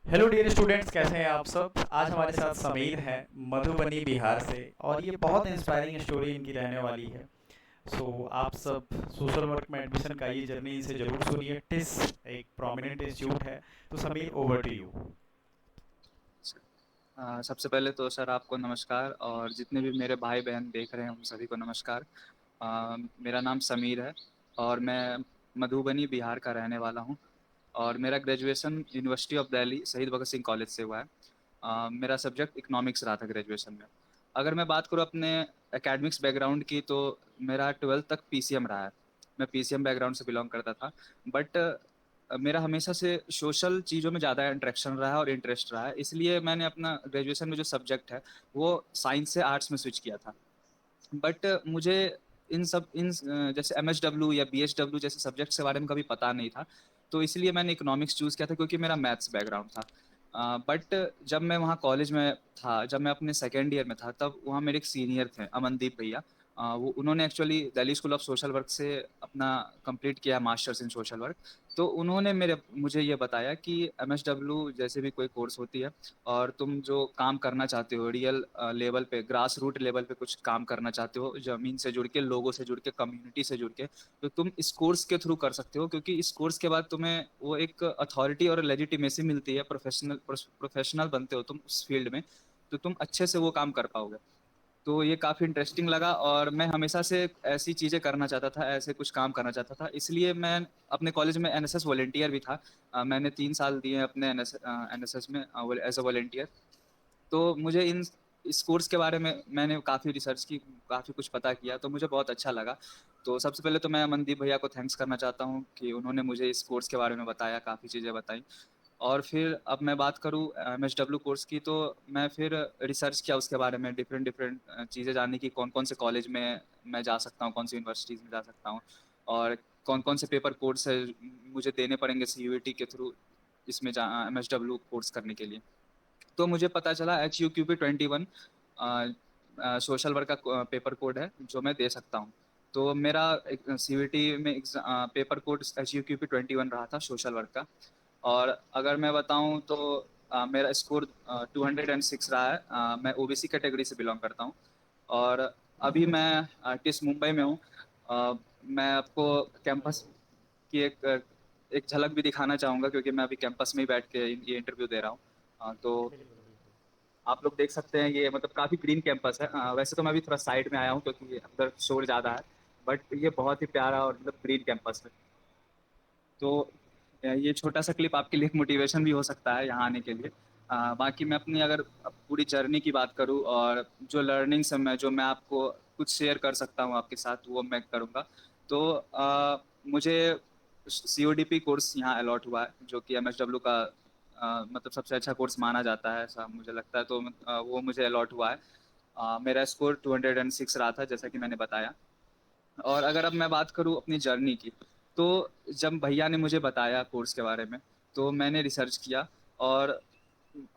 Hello dear students, कैसे हैं आप सब। आज हमारे साथ समीर हैं, मधुबनी बिहार से। और ये बहुत इंस्पायरिंग स्टोरी इनकी रहने वाली है। आप सब सोशल वर्क में एडमिशन का ये जर्नी इनसे जरूर सुनिए। टिस एक प्रोमिनेंट इंस्टीट्यूट है। तो समीर, ओवर टू यू। सबसे पहले तो सर आपको नमस्कार और जितने भी मेरे भाई बहन देख रहे हैं उन सभी को नमस्कार। मेरा नाम समीर है और मैं मधुबनी बिहार का रहने वाला हूँ और मेरा ग्रेजुएशन यूनिवर्सिटी ऑफ दिल्ली शहीद भगत सिंह कॉलेज से हुआ है। मेरा सब्जेक्ट इकोनॉमिक्स रहा था ग्रेजुएशन में। अगर मैं बात करूँ अपने एकेडमिक्स बैकग्राउंड की तो मेरा 12th तक पीसीएम रहा है। मैं पीसीएम बैकग्राउंड से बिलोंग करता था। बट मेरा हमेशा से सोशल चीज़ों में ज़्यादा इंटरेक्शन रहा है और इंटरेस्ट रहा है, इसलिए मैंने अपना ग्रेजुएशन में जो सब्जेक्ट है वो साइंस से आर्ट्स में स्विच किया था। बट मुझे इन जैसे एमएसडब्ल्यू या बीएसडब्ल्यू जैसे सब्जेक्ट्स के बारे में कभी पता नहीं था। तो इसलिए मैंने इकोनॉमिक्स चूज़ किया था क्योंकि मेरा मैथ्स बैकग्राउंड था। बट जब मैं वहाँ कॉलेज में था, जब मैं अपने सेकेंड ईयर में था, तब वहाँ मेरे एक सीनियर थे अमनदीप भैया। वो उन्होंने actually Delhi school of social work से अपना कंप्लीट किया मास्टर्स इन सोशल वर्क। तो उन्होंने मेरे मुझे ये बताया कि एमएसडब्ल्यू जैसे भी कोई कोर्स होती है और तुम जो काम करना चाहते हो रियल लेवल पे, ग्रास रूट लेवल पे कुछ काम करना चाहते हो, ज़मीन से जुड़ के, लोगों से जुड़ के, कम्युनिटी से जुड़ के, तो तुम इस कोर्स के थ्रू कर सकते हो क्योंकि इस कोर्स के बाद तुम्हें वो एक अथॉरिटी और लेजिटिमेसी मिलती है, प्रोफेशनल बनते हो तुम उस फील्ड में, तो तुम अच्छे से वो काम कर पाओगे। तो ये काफ़ी इंटरेस्टिंग लगा और मैं हमेशा से ऐसी चीज़ें करना चाहता था, ऐसे कुछ काम करना चाहता था, इसलिए मैं अपने कॉलेज में एनएसएस वॉलंटियर भी था। मैंने 3 साल दिए अपने एनएसएस में एज अ वॉलंटियर। तो मुझे इन इस कोर्स के बारे में मैंने काफ़ी रिसर्च की, काफ़ी कुछ पता किया, तो मुझे बहुत अच्छा लगा। तो सबसे पहले तो मैं मनदीप भैया को थैंक्स करना चाहता हूँ कि उन्होंने मुझे इस कोर्स के बारे में बताया, काफ़ी चीज़ें बताई। और फिर अब मैं बात करूँ एमएसडब्ल्यू कोर्स की, तो मैं फिर रिसर्च किया उसके बारे में, डिफरेंट डिफरेंट चीज़ें जानने की, कौन कौन से कॉलेज में मैं जा सकता हूँ, कौन सी यूनिवर्सिटीज़ में जा सकता हूँ और कौन कौन से पेपर कोर्स है मुझे देने पड़ेंगे सीयूईटी के थ्रू इसमें जा एमएसडब्ल्यू कोर्स करने के लिए। तो मुझे पता चला HUQP 21 सोशल वर्क का पेपर कोड है जो मैं दे सकता हूँ। तो मेरा सीयूईटी में पेपर कोड HUQP 21 रहा था सोशल वर्क का। और अगर मैं बताऊँ तो मेरा स्कोर 206 रहा है। मैं ओबीसी कैटेगरी से बिलोंग करता हूँ और अभी मैं टिस मुंबई में हूँ। मैं आपको कैंपस की एक झलक भी दिखाना चाहूँगा क्योंकि मैं अभी कैंपस में ही बैठ के ये इंटरव्यू दे रहा हूँ। तो आप लोग देख सकते हैं, ये मतलब काफ़ी ग्रीन कैंपस है। वैसे तो मैं अभी थोड़ा साइड में आया हूँ क्योंकि अंदर शोर ज़्यादा है, बट ये बहुत ही प्यारा और मतलब ग्रीन कैंपस है। तो ये छोटा सा क्लिप आपके लिए एक मोटिवेशन भी हो सकता है यहाँ आने के लिए। बाकी मैं अपनी अगर पूरी जर्नी की बात करूँ और जो लर्निंग्स है मैं जो मैं आपको कुछ शेयर कर सकता हूँ आपके साथ, वो मैं करूँगा। तो मुझे CODP कोर्स यहाँ अलॉट हुआ है जो कि MSW का मतलब सबसे अच्छा कोर्स माना जाता है, ऐसा मुझे लगता है। तो वो मुझे अलॉट हुआ है। मेरा स्कोर 206 रहा था जैसा कि मैंने बताया। और अगर अब मैं बात करूँ अपनी जर्नी की, तो जब भैया ने मुझे बताया कोर्स के बारे में, तो मैंने रिसर्च किया और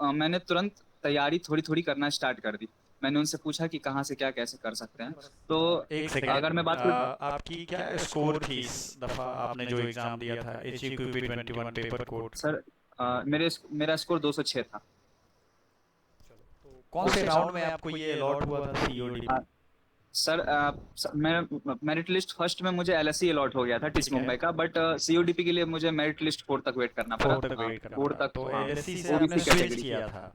मैंने तुरंत तैयारी थोड़ी-थोड़ी करना स्टार्ट कर दी। मैंने उनसे पूछा कि कहाँ से क्या कैसे कर सकते हैं। तो एक अगर मैं सेकेंड, बात करूँ, आपकी क्या स्कोर थी इस दफ़ा आपने जो एग्ज़ाम दिया था, HUQP 21 पेपर कोड। सर मेरा स्कोर 206 था। तो कौन से राउंड में आपको ये अलॉट हुआ था, अ, CODP। सर मैं मेरिट लिस्ट फर्स्ट में मुझे एलएससी अलॉट हो गया था टिस ठीक है। मुंबई का, बट सीओडीपी के लिए मुझे मेरिट लिस्ट 4 तक वेट करना पड़ा। फोर तक वेट करना 4 पड़ा, तक, तो हाँ, LSC से आपने ओबीसी स्विच कैटेगरी। किया था।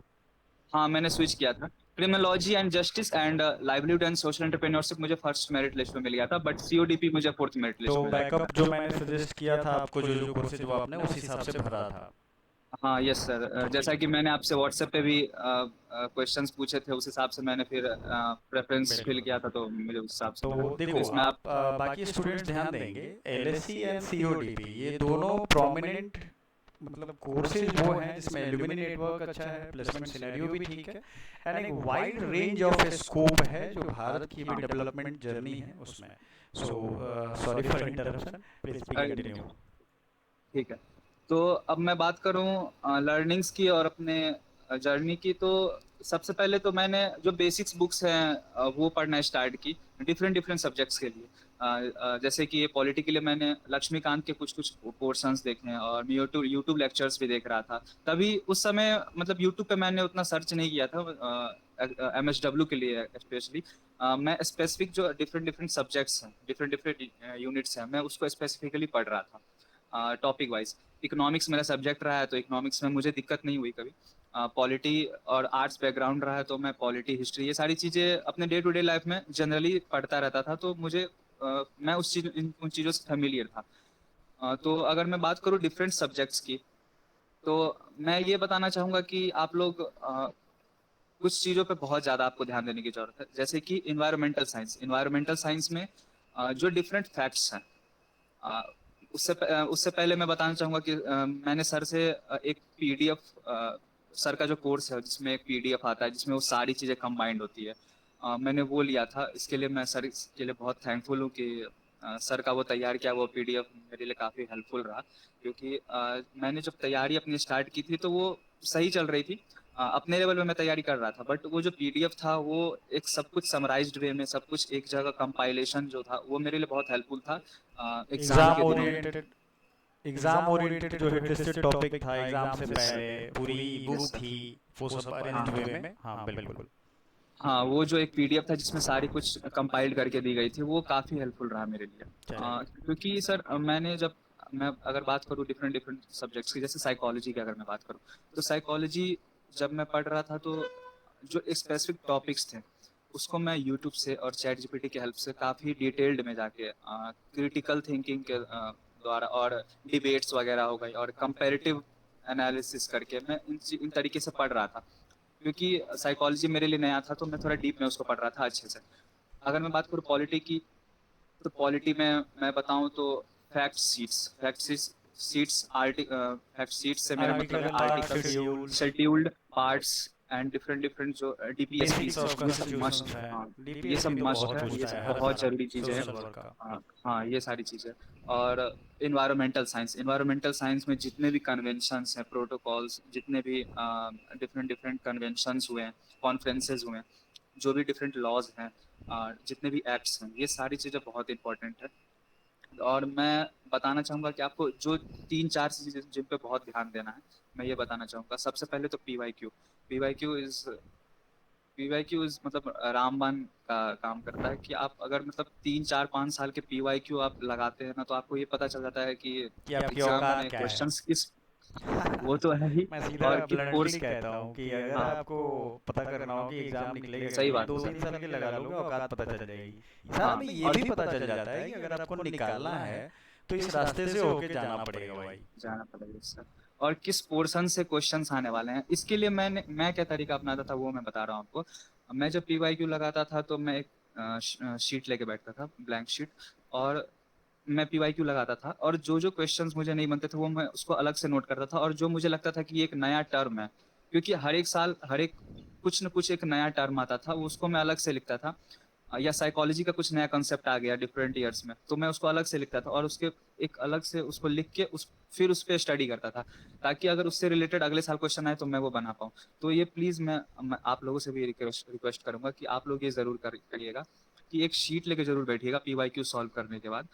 हाँ, मैंने स्विच किया था। Criminology and justice and livelihood and social entrepreneurship मुझे फर्स्ट मेरिट लिस्ट में मिल गया था, बट सीओडीपी मुझे फोर्थ मेरिट तो लिस्ट में जाके मिला। बैकअप जो मैंने सजेस्ट किया था आपको, जो जो कोर्सेज, वो आपने उस हिसाब से भरा था। हाँ, यस सर। जैसा कि मैंने आपसे व्हाट्सएप पे भी क्वेश्चंस पूछे थे, उस हिसाब से मैंने फिर प्रेफरेंस फिल बिल्कुल। किया था, तो मुझे उस हिसाब से तो मिला। तो देखो, इसमें आप आप बाकी स्टूडेंट्स ध्यान देंगे, LSC एंड CODP ये दोनों प्रोमिनेंट मतलब कोर्सेज वो हैं जिसमें एल्यूमिनी नेटवर्क अच्छा है, प्लेसमेंट सिनेरियो भी ठीक है, एंड एक वाइड रेंज ऑफ स्कोप है जो भारत की भी हाँ, डेवलपमेंट जर्नी है उसमें। So sorry for interruption, please please continue. ठीक है। तो अब मैं बात करूँ लर्निंग्स की और अपने जर्नी की, तो सबसे पहले तो मैंने जो बेसिक्स बुक्स हैं वो पढ़ना स्टार्ट की डिफरेंट डिफरेंट सब्जेक्ट्स के लिए। जैसे कि ये पॉलिटी के लिए मैंने लक्ष्मीकांत के कुछ कुछ पोर्शंस देखे हैं, और मैं यूट्यूब यूट्यूब लेक्चर्स भी देख रहा था। तभी उस समय मतलब यूट्यूब पे मैंने उतना सर्च नहीं किया था MSW के लिए स्पेशली। मैं स्पेसिफिक जो डिफरेंट डिफरेंट सब्जेक्ट्स हैं, डिफरेंट डिफरेंट यूनिट्स हैं, मैं उसको स्पेसिफिकली पढ़ रहा था टॉपिक वाइज। इकोनॉमिक्स मेरा सब्जेक्ट रहा है, तो इकोनॉमिक्स में मुझे दिक्कत नहीं हुई कभी। पॉलिटी और आर्ट्स बैकग्राउंड रहा है, तो मैं पॉलिटी, हिस्ट्री, ये सारी चीज़ें अपने डे टू डे लाइफ में जनरली पढ़ता रहता था, तो मुझे मैं उन चीज़ों से फेमिलियर था। तो अगर मैं बात करूँ डिफरेंट सब्जेक्ट्स की, तो मैं ये बताना चाहूँगा कि आप लोग कुछ चीज़ों पे बहुत ज़्यादा आपको ध्यान देने की ज़रूरत है। जैसे कि इन्वायरमेंटल साइंस में जो डिफरेंट फैक्ट्स हैं, अ, उससे पहले मैं बताना चाहूँगा कि मैंने सर से एक पीडीएफ, सर का जो कोर्स है जिसमें एक पीडीएफ आता है जिसमें वो सारी चीज़ें कंबाइंड होती है, मैंने वो लिया था। इसके लिए मैं सर के लिए बहुत थैंकफुल हूँ कि सर का वो तैयार किया वो पीडीएफ मेरे लिए काफ़ी हेल्पफुल रहा। क्योंकि मैंने जब तैयारी अपनी स्टार्ट की थी तो वो सही चल रही थी, अपने लेवल में मैं तैयारी कर रहा था, बट वो जो पीडीएफ था वो एक सब कुछ समराइज्ड वे में, सब कुछ एक जगह कंपाइलेशन जो था वो मेरे लिए बहुत हेल्पफुल था एग्जाम एग्ज़ाम के दिनों में। ओरिएंटेड एग्ज़ाम ओरिएंटेड जो इंटरेस्टेड टॉपिक था एग्ज़ाम से यस पहले, पूरी यस बुक सर। थी, वो सब हाँ अरेंज्ड वे में। हाँ, बिल्कुल। हाँ, वो जो एक पीडीएफ था जिसमें सारी कुछ कंपाइल्ड करके दी गई थी, वो काफ़ी हेल्पफुल रहा मेरे लिए। चलिए। क्योंकि सर मैं अगर बात करूँ डिफरेंट डिफरेंट सब्जेक्ट्स की, जैसे साइकोलॉजी की अगर मैं बात करूँ, तो साइकोलॉजी जब मैं पढ़ रहा था तो जो स्पेसिफिक टॉपिक्स थे उसको मैं यूट्यूब से और चैट जीपीटी की हेल्प से काफ़ी डिटेल्ड में जाके क्रिटिकल थिंकिंग के द्वारा, और डिबेट्स वगैरह हो गई, और कंपैरेटिव एनालिसिस करके मैं इन तरीके से पढ़ रहा था। क्योंकि साइकोलॉजी मेरे लिए नया था, तो मैं थोड़ा डीप में उसको पढ़ रहा था अच्छे से। अगर मैं बात करूँ पॉलिटी की, तो पॉलिटी में मैं बताऊँ तो फैक्ट शीट्स से मेरा मतलब आर्टिकल, है part, articles, schedules, scheduled parts and different different जो बेसिक्स डीपीएसपीस हैं, ऑफ ये सब मस्ट कॉन्स्टिट्यूशंस है। हैं। हाँ, ये डीपीएसपी सब तो मस्ट बहुत है, ये पूछता सब है हर बहुत साल ज़रूरी चीज़ें हैं। सोशल वर्क का। हाँ हाँ, ये सारी चीज़ें। और इन्वायरमेंटल साइंस में जितने भी कन्वेंशंस हैं, प्रोटोकॉल्स, जितने भी डिफरेंट डिफरेंट कन्वेंशंस हुए हैं, कॉन्फ्रेंसेज हुए हैं, जो भी डिफरेंट लॉज हैं, जितने भी एक्ट्स हैं, ये सारी चीज़ें बहुत इंपॉर्टेंट है। और मैं बताना चाहूँगा कि आपको जो 3-4 चीज़ें जिन पे बहुत ध्यान देना है, मैं ये बताना चाहूँगा। सबसे पहले तो PYQ. PYQ is PYQ is मतलब रामबाण का काम करता है कि आप अगर मतलब 3-4-5 साल के पीवाईक्यू आप लगाते हैं ना, तो आपको ये पता चल जाता है कि कि आपकी एग्ज़ाम औकात में क्या है। क्वेश्चंस किस, वो तो है ही। मैं सीधा और कि ब्लंटली कोर्स, कहता हूँ कि अगर हाँ, आपको पता करना हो कि एग्ज़ाम निकलेगा कि सही नहीं, बात दो है तीन सर। साल के लगा लोगे, औकात पता चल जाएगी। साथ हाँ, में ये और भी पता चल जाता है कि अगर आपको निकालना है तो इस रास्ते से होके जाना पड़ेगा भाई। जाना पड़ेगा सर। और किस पोर्शन से क्वेश्चंस आने वाले हैं, इसके लिए मैं क्या तरीका अपनाता था वो मैं बता रहा हूँ आपको। मैं जब पीवाईक्यू लगाता था तो मैं एक शीट लेके बैठता था, ब्लैंक शीट, और मैं पीवाईक्यू लगाता था, और जो जो क्वेश्चंस मुझे नहीं बनते थे वो मैं उसको अलग से नोट करता था, और जो मुझे लगता था कि ये एक नया टर्म है, क्योंकि हर एक साल हर एक कुछ न कुछ एक नया टर्म आता था, वो उसको मैं अलग से लिखता था। या साइकोलॉजी का कुछ नया कंसेप्ट आ गया डिफरेंट ईयर्स में, तो मैं उसको अलग से लिखता था, और उसके एक अलग से उसको लिख के फिर उस पर स्टडी करता था, ताकि अगर उससे रिलेटेड अगले साल क्वेश्चन आए तो मैं वो बना पाऊँ। तो ये प्लीज़ मैं आप लोगों से भी रिक्वेस्ट करूंगा कि आप लोग ये ज़रूर करिएगा कि एक शीट लेके ज़रूर बैठिएगा पीवाईक्यू सॉल्व करने के बाद,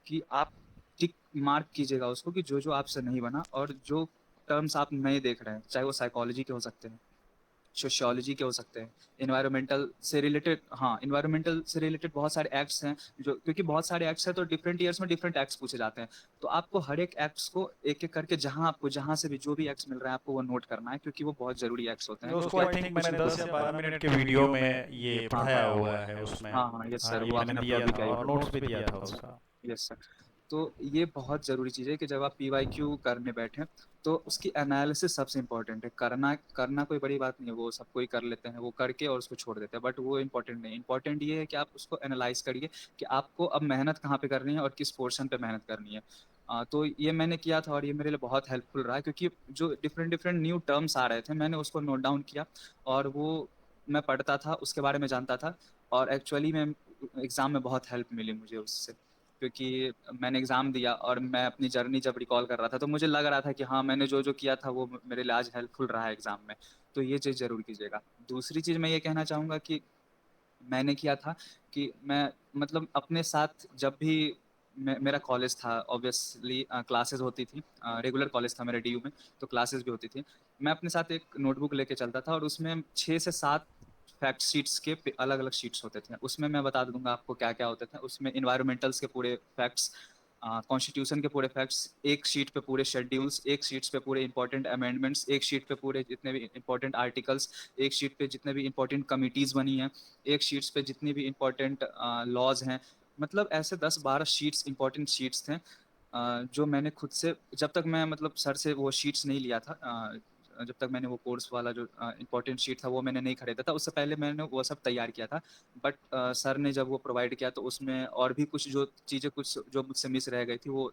कि आप टिक मार्क कीजिएगा उसको कि जो जो आपसे नहीं बना, और जो टर्म्स आप नए देख रहे हैं, चाहे वो साइकोलॉजी के हो सकते हैं, सोशियोलॉजी के हो सकते हैं, इन्वायरमेंटल से रिलेटेड बहुत सारे एक्ट्स हैं, जो क्योंकि बहुत सारे एक्ट्स हैं तो डिफरेंट ईयर्स में डिफरेंट एक्ट्स पूछे जाते हैं। तो आपको हर एक एक्ट्स को एक एक करके, जहाँ से भी जो भी एक्ट्स मिल रहा है आपको वो नोट करना है, क्योंकि वो बहुत ज़रूरी एक्ट्स होते हैं, उसको क्योंकि आई आपको थिंक कुछ मैंने नहीं पता 10 या चलता। 12 मिनट के वीडियो में ये हाँ पढ़ाया हुआ है उसमें। हाँ हाँ, यस हाँ, सर, ये वो मैंने आपने दिया अपलोड भी था किया और यूट्यूब नोट्स भी दिया था पे। उसका। Yes sir. तो ये बहुत ज़रूरी चीज़ है कि जब आप पीवाईक्यू करने बैठें तो उसकी एनालिसिस सबसे इम्पोर्टेंट है। करना करना कोई बड़ी बात नहीं है, वो सब कोई कर लेते हैं, वो करके और उसको छोड़ देते हैं, बट वो इम्पोर्टेंट नहीं है। इम्पोर्टेंट ये है कि आप उसको एनालाइज करिए कि आपको अब मेहनत कहाँ पे करनी है और किस पोर्शन पे मेहनत करनी है। तो ये मैंने किया था और ये मेरे लिए बहुत हेल्पफुल रहा, क्योंकि जो डिफरेंट डिफरेंट न्यू टर्म्स आ रहे थे मैंने उसको नोट डाउन किया, और वो मैं पढ़ता था, उसके बारे में जानता था, और एक्चुअली में एग्ज़ाम में बहुत हेल्प मिली मुझे उससे, क्योंकि मैंने एग्ज़ाम दिया और मैं अपनी जर्नी जब रिकॉल कर रहा था तो मुझे लग रहा था कि हाँ, मैंने जो-जो किया था वो मेरे लिए आज हेल्पफुल रहा है एग्ज़ाम में। तो ये चीज़ ज़रूर कीजिएगा। दूसरी चीज़ मैं ये कहना चाहूँगा कि मैंने किया था कि मैं मतलब अपने साथ जब भी मेरा कॉलेज था ऑब्वियसली क्लासेस होती थी, रेगुलर कॉलेज था मेरा डीयू में, तो क्लासेस भी होती थी। मैं अपने साथ एक नोटबुक लेके चलता था और उसमें 6 से 7 फैक्ट शीट्स के अलग-अलग शीट्स होते थे। उसमें मैं बता दूँगा आपको क्या-क्या होते थे। उसमें एनवायरमेंटल्स के पूरे फैक्ट्स, कॉन्स्टिट्यूशन के पूरे फैक्ट्स, एक शीट पे पूरे शेड्यूल्स, एक शीट्स पे पूरे इंपॉर्टेंट अमेंडमेंट्स, एक शीट पे पूरे जितने भी इंपॉर्टेंट आर्टिकल्स, एक शीट पे जितने भी इंपॉर्टेंट कमिटीज़ बनी हैं, एक शीट्स पे जितनी भी इम्पोर्टेंट लॉज़ हैं। मतलब ऐसे 10-12 शीट्स इम्पोर्टेंट शीट्स थे, जो मैंने खुद से जब तक मैं मतलब सर से वो शीट्स नहीं लिया था, जब तक मैंने वो कोर्स वाला जो इम्पोर्टेंट शीट था वो मैंने नहीं खरीदा था, उससे पहले मैंने वो सब तैयार किया था। बट सर ने जब वो प्रोवाइड किया तो उसमें और भी कुछ जो चीज़ें कुछ जो मुझसे मिस रह गई थी वो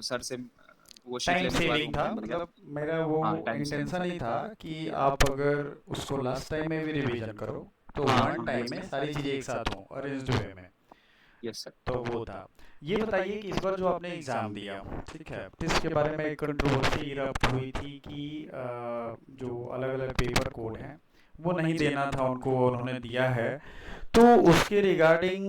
सर से वो शीट टाइम लेने के बाद वो सेविंग था, मुझे मिल गया। मतलब मेरा वो हाँ, टाइम सेविंग इंटेंशन था। ही था कि आप अगर उसको लास्ट टाइम में भी रिवीजन करो तो हाँ, वन हाँ, टाइम यस में सर। सारी चीज़ें एक साथ हों अरेंज्ड वे में। Yes sir. तो वो था। ये बताइए कि इस बार जो आपने एग्ज़ाम दिया, ठीक है, इसके बारे में एक कंट्रोवर्सी इरप्ट हुई थी कि जो अलग अलग पेपर कोड हैं वो नहीं देना था उनको, उन्होंने दिया है। तो उसके रिगार्डिंग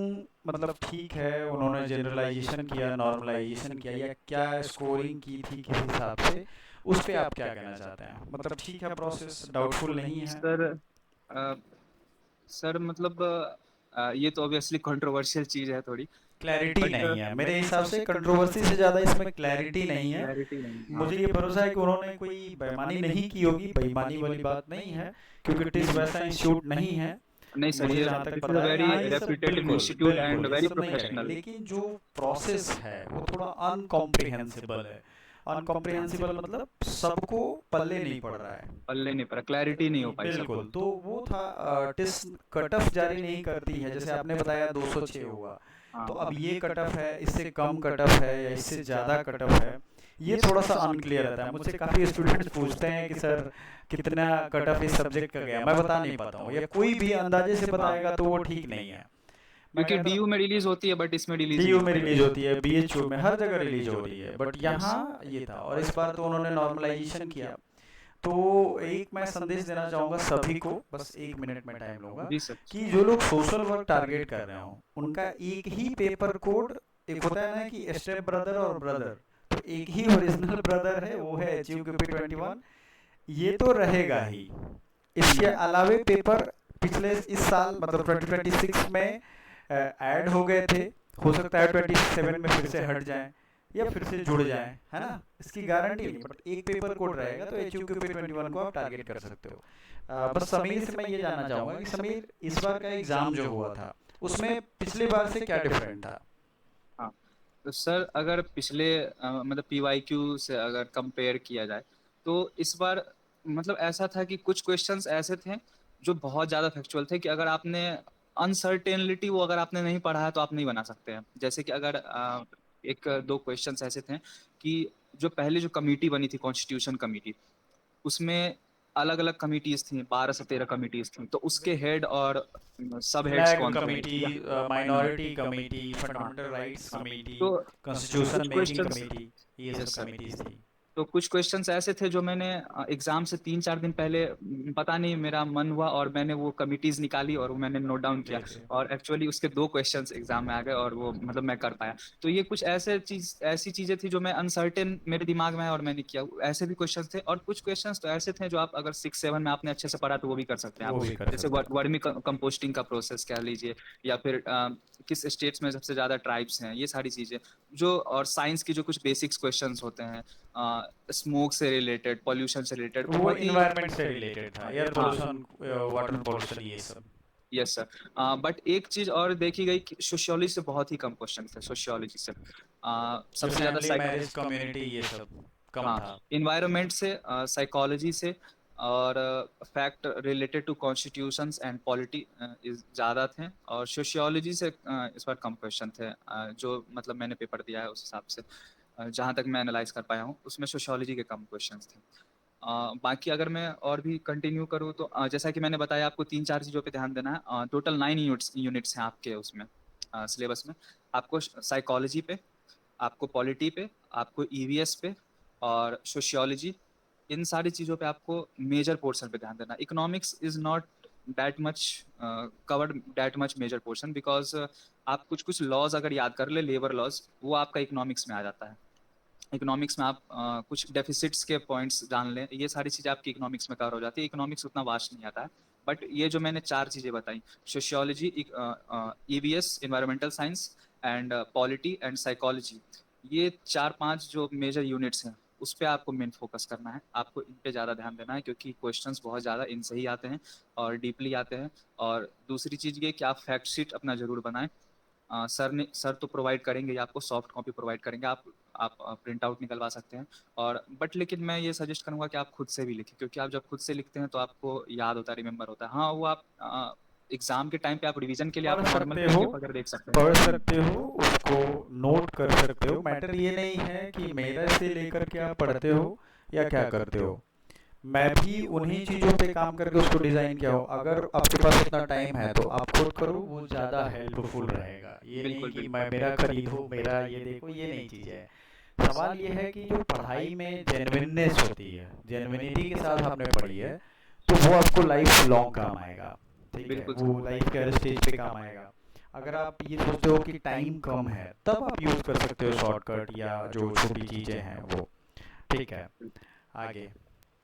मतलब ठीक है, उन्होंने जनरलाइजेशन किया, नॉर्मलाइजेशन किया, या क्या स्कोरिंग की थी किस हिसाब से, उस पे आप क्या कहना चाहते हैं? मतलब ठीक है, प्रोसेस डाउटफुल नहीं है? सर अ, सर मतलब ये तो ऑब्वियसली कंट्रोवर्शियल चीज़ है थोड़ी, क्लैरिटी बट नहीं है मेरे हिसाब से, कंट्रोवर्सी से ज़्यादा इसमें क्लैरिटी नहीं है। क्लैरिटी नहीं है। हाँ, मुझे ये भरोसा है कि उन्होंने कोई बेईमानी नहीं की होगी, बेईमानी वाली बात नहीं है, क्योंकि टिस वैसा इंस्टीट्यूट नहीं है। नहीं सर, मुझे ये जहाँ तक दिस इज़ अ पता है वेरी यहाँ ये सब रेप्यूटेड बिल्कुल इंस्टीट्यूट बिल्कुल एंड ये वेरी सब नहीं करेंगे, प्रोफेशनल। लेकिन जो प्रोसेस है वो थोड़ा अनकॉम्प्रिहेंसिबल है। अनकॉम्प्रिहेंसिबल मतलब सबको पल्ले नहीं पड़ रहा है। पल्ले नहीं पड़ा, क्लैरिटी नहीं हो पाई सबको। बिल्कुल, तो वो था टिस कट ऑफ जारी नहीं करती है, जैसे आपने बताया 206 हुआ, हाँ, तो अब ये कट ऑफ है, इससे कम कट ऑफ है या इससे ज़्यादा कट ऑफ है, ये थोड़ा सा अनक्लियर रहता है। मुझसे काफ़ी स्टूडेंट्स पूछते हैं कि सर कितना कट ऑफ इस सब्जेक्ट का गया, मैं बता नहीं पाता हूँ, या कोई भी अंदाजे से हाँ, बताएगा तो वो ठीक नहीं है। मैं क्योंकि कहता डीयू हूँ में रिलीज़ होती है बट इसमें रिलीज़ नहीं डीयू में होती है। रिलीज होती है, बीएचयू में, हर जगह रिलीज हो रही है, बट यस। यहाँ ये था, और इस बार तो उन्होंने नॉर्मलाइजेशन किया। तो एक मैं संदेश देना चाहूँगा सभी को, बस 1 मिनट में टाइम लूँगा, जी सर। कि जो लोग सोशल वर्क टारगेट कर रहे हो उनका एक ही पेपर कोड, एक होता है ना कि स्टेप ब्रदर और ब्रदर, तो एक ही ओरिजिनल ब्रदर है, वो है एच यू के पी 21। ये तो रहेगा ही, इसके अलावे पेपर पिछले इस साल मतलब 2026 में ऐड हो गए थे, हो सकता है 27 में फिर से हट जाएं या फिर से जुड़ जाएं, है ना, इसकी गारंटी नहीं, बट एक पेपर कोड रहेगा तो एच यू के पी 21 को आप टारगेट कर सकते हो। बस समीर से मैं ये जानना चाहूँगा कि समीर, इस बार का एग्ज़ाम जो हुआ था उसमें पिछली बार से क्या डिफरेंट था? हाँ, तो सर अगर पिछले मतलब पीवाईक्यू से अगर कंपेयर किया जाए तो इस बार मतलब ऐसा था कि कुछ क्वेश्चंस ऐसे थे जो बहुत ज़्यादा फैक्चुअल थे कि अगर आपने अनसर्टेनिटी वो अगर आपने नहीं पढ़ा है तो आप नहीं बना सकते हैं। जैसे कि अगर एक दो क्वेश्चंस ऐसे थे कि जो पहले जो कमेटी बनी थी कॉन्स्टिट्यूशन कमेटी, उसमें अलग-अलग कमिटीज़ थी, 12 से 13 कमिटीज़ थी। तो उसके हेड और सब हेड्स फ्लैग कौन-कौन थे? Committee, minority committee, fundamental rights committee, तो कॉन्स्टिट्यूशन कुछ मेकिंग क्वेश्चंस। कमेटी, ये सब यस सर। कमेटीज थी। तो कुछ क्वेश्चंस ऐसे थे जो मैंने एग्जाम से 3-4 दिन पहले पता नहीं मेरा मन हुआ और मैंने वो कमिटीज निकाली और वो मैंने नोट डाउन किया बिल्कुल। और एक्चुअली उसके 2 क्वेश्चंस एग्जाम में आ गए और वो मतलब मैं कर पाया। तो ये कुछ ऐसी चीजें थी जो मैं अनसर्टेन मेरे दिमाग में है और मैंने किया। ऐसे भी क्वेश्चंस थे और कुछ क्वेश्चंस तो ऐसे थे जो आप अगर 6-7 में आपने अच्छे से पढ़ा तो वो भी कर सकते हैं आप। वो भी कर जैसे सकते हैं। वर्मी कंपोस्टिंग का प्रोसेस कह लीजिए या फिर किस स्टेट्स में सबसे ज्यादा ट्राइब्स हैं, ये सारी चीजें जो, और साइंस की जो कुछ बेसिक्स क्वेश्चंस होते हैं, स्मोक से रिलेटेड, पॉल्यूशन से रिलेटेड, वो बहुत ही। इन्वायरमेंट से रिलेटेड था, एयर हाँ, पोल्यूशन, वाटर पोल्यूशन, ये सब। Yes sir. बट एक चीज और देखी गई कि सोशियोलॉजी से बहुत ही कम क्वेश्चन थे सोशियोलॉजी से। जो सबसे ज्यादा फैमिली मैरिज कम्युनिटी, ये सब कम हाँ, था। इन्वायरमेंट से, साइकोलॉजी से और fact related to constitutions and polity ज़्यादा थे और सोशियोलॉजी से इस बार कम क्वेश्चन थे, जो मतलब मैंने पेपर दिया है उस हिसाब से, जहाँ तक मैं एनालाइज कर पाया हूँ उसमें सोशियोलॉजी के कम क्वेश्चंस थे। बाकी अगर मैं और भी कंटिन्यू करूँ तो जैसा कि मैंने बताया आपको 3-4 चीज़ों पे ध्यान देना है। टोटल 9 यूनिट्स यूनिट्स हैं आपके उसमें, सिलेबस में आपको साइकोलॉजी पे, आपको पॉलिटी पे, आपको ईवीएस पे और सोशियोलॉजी, इन सारी चीज़ों पे आपको मेजर पोर्शन पे ध्यान देना। Economics is not that much covered that much major portion, because आप कुछ कुछ लॉज अगर याद कर ले, लेबर लॉज, वो आपका इकोनॉमिक्स में आ जाता है। इकोनॉमिक्स में आप कुछ डेफिसिट्स के पॉइंट्स जान लें, ये सारी चीज़ें आपकी इकोनॉमिक्स में कवर हो जाती है। इकोनॉमिक्स उतना वास्ट नहीं आता है, बट ये जो मैंने 4 चीज़ें बताई, sociology, EVS, environmental science and polity and psychology, ये 4-5 जो मेजर यूनिट्स हैं, उस पे आपको मेन फोकस करना है। आपको इन पे ज़्यादा ध्यान देना है, क्योंकि क्वेश्चंस बहुत ज़्यादा इनसे ही आते हैं और डीपली आते हैं। और दूसरी चीज़ ये कि आप फैक्ट शीट अपना ज़रूर बनाएँ। सर तो प्रोवाइड करेंगे ही, आपको सॉफ्ट कॉपी प्रोवाइड करेंगे, आप प्रिंट आउट निकलवा सकते हैं। और बट लेकिन मैं ये सजेस्ट करूँगा कि आप खुद से भी लिखें, क्योंकि आप जब खुद से लिखते हैं तो आपको याद होता है, रिमेंबर होता है। हाँ, वो आप एग्ज़ाम के टाइम पे आप रिवीजन के लिए पढ़ आप नॉर्मल सकते हो, पीडीएफ अगर देख सकते हैं। पढ़ सकते हो, उसको नोट कर सकते हो। मैटर ये नहीं है कि मेरे से लेकर के आप पढ़ते हो या क्या करते हो। मैं भी उन्हीं चीज़ों पे काम करके उसको डिज़ाइन किया हो। अगर आपके पास इतना टाइम है तो आप खुद करो, वो ज़्यादा हेल्पफुल रहेगा। ये नहीं बिल्कुल, कि बिल्कुल। मैं मेरा खरीदो, मेरा ये देखो, ये नहीं चीज़ है। सवाल ये है कि जो पढ़ाई में जेन्युइननेस होती है, जेन्युइनिटी के साथ आपने पढ़ी है, तो वो आपको लाइफ लॉन्ग काम आएगा। ठीक है, बिल्कुल सर। वो लाइफ के हर स्टेज पे काम आएगा। अगर आप ये सोचते हो कि टाइम कम है, तब आप यूज़ कर सकते हो शॉर्टकट या जो छोटी चीज़ें हैं वो। ठीक है, आगे।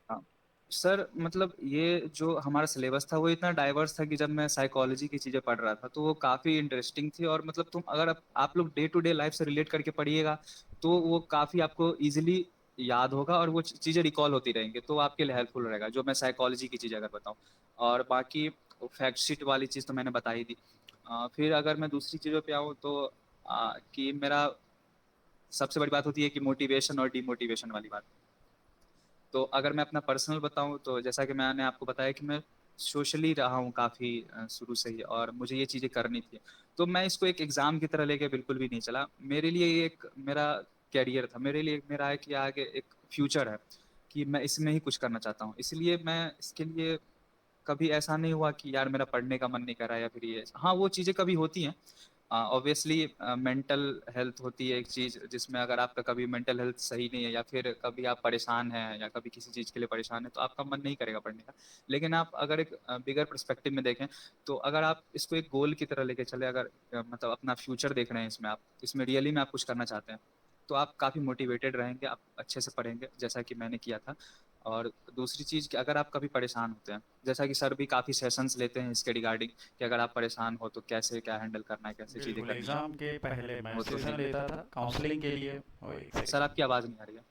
हाँ। सर मतलब ये जो हमारा सिलेबस था वो इतना डाइवर्स था कि जब मैं साइकोलॉजी की चीज़ें पढ़ रहा था तो वो काफ़ी इंटरेस्टिंग थी। और मतलब तुम अगर आप लोग डे टू डे लाइफ से रिलेट करके पढ़िएगा तो वो काफ़ी आपको इजीली याद होगा और वो चीज़ें रिकॉल होती रहेंगी, तो आपके लिए हेल्पफुल रहेगा, जो मैं साइकोलॉजी की चीज़ें अगर बताऊँ। और बाकी फैक्ट शीट वाली चीज़ तो मैंने बता ही दी। फिर अगर मैं दूसरी चीज़ों पे आऊँ तो कि मेरा सबसे बड़ी बात होती है कि मोटिवेशन और डिमोटिवेशन वाली बात। तो अगर मैं अपना पर्सनल बताऊँ तो जैसा कि मैंने आपको बताया कि मैं सोशली रहा हूँ काफ़ी शुरू से ही, और मुझे ये चीज़ें करनी थी। तो मैं इसको एक एग्ज़ाम की तरह लेके बिल्कुल भी नहीं चला। मेरे लिए ये एक मेरा करियर था। मेरे लिए मेरा है कि आगे एक फ्यूचर है, कि मैं इसमें ही कुछ करना चाहता हूँ। इसलिए मैं इसके लिए कभी ऐसा नहीं हुआ कि यार मेरा पढ़ने का मन नहीं कर रहा है या फिर ये। हाँ, वो चीज़ें कभी होती हैं। ऑब्वियसली मेंटल हेल्थ होती है एक चीज़, जिसमें अगर आपका कभी मेंटल हेल्थ सही नहीं है या फिर कभी आप परेशान हैं या कभी किसी चीज़ के लिए परेशान हैं, तो आपका मन नहीं करेगा पढ़ने का। लेकिन आप अगर एक बिगर पर्सपेक्टिव में देखें, तो अगर आप इसको एक गोल की तरह लेके चले, अगर मतलब अपना फ्यूचर देख रहे हैं इसमें, आप इसमें रियली में आप कुछ करना चाहते हैं, तो आप काफ़ी मोटिवेटेड रहेंगे, आप अच्छे से पढ़ेंगे जैसा कि मैंने किया था। और दूसरी चीज़ कि अगर आप कभी परेशान होते हैं, जैसा कि सर भी काफ़ी सेशंस लेते हैं इसके रिगार्डिंग, कि अगर आप परेशान हो तो कैसे क्या हैंडल करना है, कैसे चीज़ें बिल्कुल, करनी है। एग्ज़ाम के पहले मैं वो तो सेशन लेता था काउंसलिंग के लिए। और एक सर सेकंड, आपकी आवाज़ नहीं आ रही है।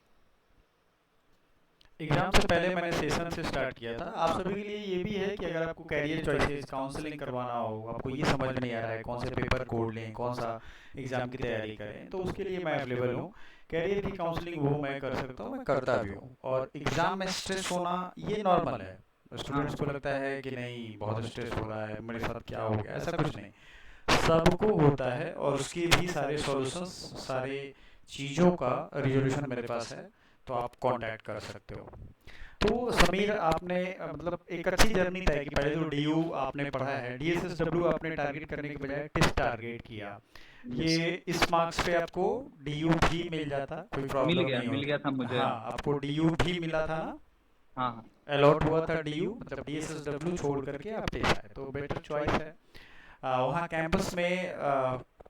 एग्ज़ाम से पहले मैंने सेशन से स्टार्ट किया था। आप सभी के लिए ये भी है कि अगर आपको कैरियर चॉइसेस काउंसलिंग करवाना हो, आपको ये समझ में नहीं आ रहा है कौन से पेपर कोड लें, कौन सा एग्ज़ाम की तैयारी करें, तो उसके लिए मैं अवेलेबल हूँ। कैरियर की काउंसलिंग वो मैं कर सकता हूँ, मैं करता भी हूँ। और एग्ज़ाम में स्ट्रेस होना ये नॉर्मल है। हाँ, स्टूडेंट्स को लगता है कि नहीं बहुत स्ट्रेस हो रहा है, मेरे साथ क्या हो गया, ऐसा कुछ नहीं। सबको होता है और उसके भी सारे सॉल्यूशंस, सारे चीज़ों का रिजोल्यूशन मेरे पास है। तो आप कांटेक्ट कर सकते हो। तो समीर, आपने मतलब एक अच्छी जर्नी तय की। पहले तो डीयू आपने पढ़ा है, डीएसएसडब्ल्यू आपने टारगेट करने के बजाय टिस्ट टारगेट किया। ये यस। इस मार्क्स पे आपको डीयू भी मिल जाता, कोई प्रॉब्लम नहीं मिल गया होती। था मुझे। हाँ, आपको डीयू भी मिला था ना, हाँ, हाँ। अलॉट हुआ था डीयू, मतलब डीएसएसडब्ल्यू छोड़ करके आप टिस्ट आए, तो बेटर चॉइस है। वहाँ कैंपस में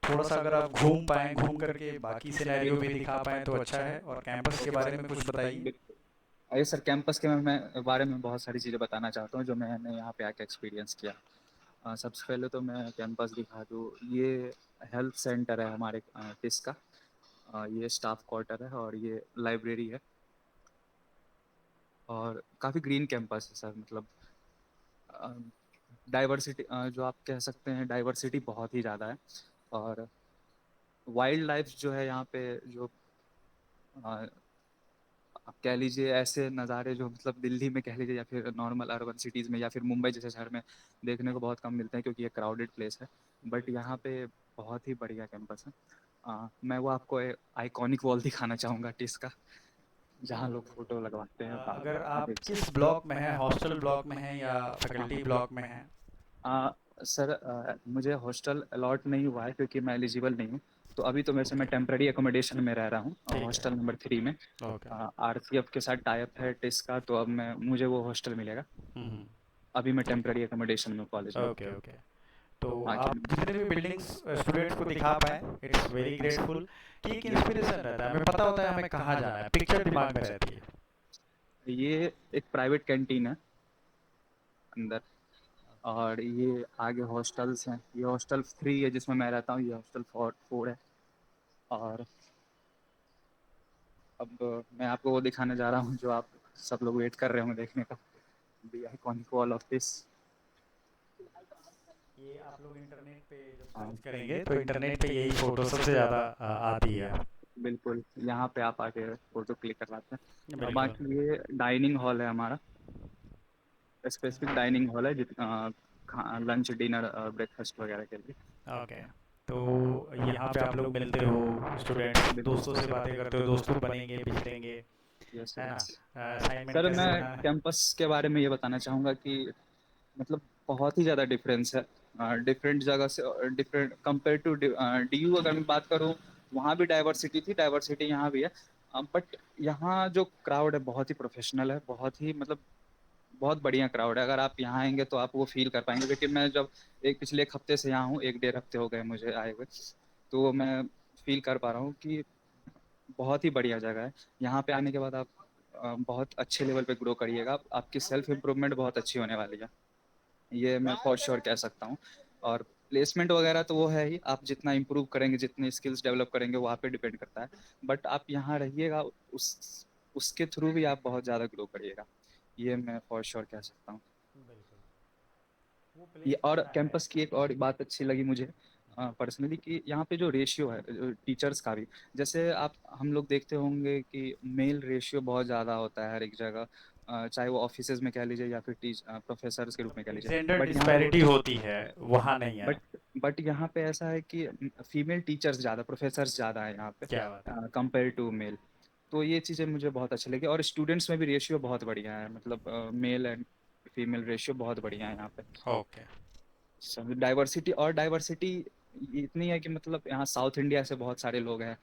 थोड़ा सा अगर आप घूम पाएँ, घूम करके बाकी सिनेरियो भी दिखा पाएँ तो अच्छा है। और कैंपस के ओके बारे सर। में कुछ बताइए। बिल्कुल। आइए सर, कैंपस के मैं बारे में बहुत सारी चीज़ें बताना चाहता हूँ जो मैंने यहाँ पे आके एक्सपीरियंस किया। सबसे पहले तो मैं कैंपस दिखा दूँ। ये हेल्थ सेंटर है हमारे टिस का। ये स्टाफ क्वार्टर है और ये लाइब्रेरी है। और काफ़ी ग्रीन कैंपस है सर, मतलब डाइवर्सिटी, जो आप कह सकते हैं डाइवर्सिटी बहुत ही ज़्यादा है। और वाइल्ड लाइफ जो है यहाँ पे, जो अ, आप कह लीजिए ऐसे नज़ारे जो मतलब दिल्ली में कह लीजिए या फिर नॉर्मल अर्बन सिटीज़ में या फिर मुंबई जैसे शहर में देखने को बहुत कम मिलते हैं, क्योंकि ये क्राउडेड प्लेस है। बट यहाँ पे बहुत ही बढ़िया कैंपस है। मैं वो आपको आइकॉनिक वॉल दिखाना चाहूँगा टिस का, जहाँ लोग फोटो लगवाते हैं। अगर आप आप देख किस सकते ब्लॉक में हैं, हॉस्टल ब्लॉक में हैं या फैकल्टी ब्लॉक में हैं? हैं। सर मुझे हॉस्टल अलॉट नहीं हुआ है क्योंकि मैं एलिजिबल नहीं हूँ। तो अभी तो वैसे मैं ओके, टेम्पररी एकोमोडेशन में रह रहा हूँ, ठीक है। हॉस्टल नंबर 3 में। ओके। आरसीएफ के साथ टाई अप है टिस का, तो अब मैं मुझे वो हॉस्टल मिलेगा। हम्म। अभी मैं टेम्पररी एकोमोडेशन में कॉलेज में। Okay, okay. तो हाँ आप कि जितने भी बिल्डिंग्स स्टूडेंट्स को दिखा पाए, इट्स वेरी हाँ सर। ग्रेटफुल कि एक यस इंस्पिरेशन रहता है, हमें पता होता है हमें कहाँ जाना है, पिक्चर दिमाग में रहती है। ये एक प्राइवेट कैंटीन है अंदर, और ये आगे हॉस्टल्स हैं। ये हॉस्टल 3 है जिसमें मैं रहता हूँ, ये हॉस्टल 4 है। और अब मैं आपको वो दिखाने जा रहा हूँ जो आप सब लोग वेट कर रहे होंगे देखने का, the iconic wall of this. ये आप लोग इंटरनेट पे जब हाँ सर्च करेंगे तो इंटरनेट पे यही फोटो सबसे ज़्यादा आती है। बिल्कुल, यहाँ पे आप आके फोटो क्लिक करवाते हैं। और बिल्कुल। बाकी ये डाइनिंग हॉल है हमारा, स्पेसिफिक डाइनिंग हॉल है लंच डिनर ब्रेकफास्ट वगैरह के लिए। ओके। तो यहाँ पे आप लोग मिलते हो, स्टूडेंट्स बिल्कुल दोस्तों से बातें करते हो, दोस्त बनेंगे बिछड़ेंगे, यस है ना? यस। असाइनमेंट सर कैसे मैं बनाना है। कैंपस के बारे में ये बताना चाहूँगा कि मतलब बहुत ही ज़्यादा डिफरेंस है डिफरेंट जगह से, डिफरेंट कंपेयर टू डीयू। अगर मैं बात करूँ, वहाँ भी डाइवर्सिटी थी, डाइवर्सिटी यहाँ भी है। बट यहाँ जो क्राउड है बहुत ही प्रोफेशनल है, बहुत ही मतलब बहुत बढ़िया क्राउड है। अगर आप यहाँ आएंगे तो आप वो फील कर पाएंगे, क्योंकि मैं जब पिछले 1 हफ्ते से यहाँ हूँ, 1 डेढ़ हफ्ते हो गए मुझे आए हुए, तो मैं फील कर पा रहा हूँ कि बहुत ही बढ़िया जगह है। यहाँ पे आने के बाद आप बहुत अच्छे लेवल पे ग्रो करिएगा, आपकी सेल्फ इम्प्रूवमेंट बहुत अच्छी होने वाली है, ये मैं फॉर श्योर कह सकता हूँ। और प्लेसमेंट वगैरह तो वो है ही, आप जितना इम्प्रूव करेंगे, जितने स्किल्स डेवलप करेंगे, वो आप पे डिपेंड करता है। बट आप यहाँ रहिएगा, उसके थ्रू भी आप बहुत ज़्यादा ग्रो करिएगा, ये मैं फॉर श्योर कह सकता हूँ। बिल्कुल। वो ये प्लेस और ऐसा है। कैंपस की एक और बात अच्छी लगी मुझे पर्सनली, कि यहाँ पे जो रेशियो है टीचर्स का भी, जैसे आप हम लोग देखते होंगे कि मेल रेशियो बहुत ज़्यादा होता है हर एक जगह, चाहे वो ऑफिसेज में कह लीजिए या फिर प्रोफेसर्स के रूप में कह मतलब एक लीजिए। जेंडर बट यहाँ पे डिस्पैरिटी होती है, वहाँ नहीं है। बट बट यहाँ पे ऐसा है कि फीमेल टीचर्स ज़्यादा, प्रोफेसर्स ज़्यादा है यहाँ पे क्या बात है। Compare to male. तो ये चीज़ें मुझे बहुत अच्छी लगी, और स्टूडेंट्स में भी रेशियो बहुत बढ़िया है, मतलब मेल एंड फीमेल रेशियो बहुत बढ़िया है यहाँ पे। ओके। डाइवर्सिटी, और डाइवर्सिटी इतनी है कि मतलब यहाँ साउथ इंडिया से बहुत सारे लोग हैं,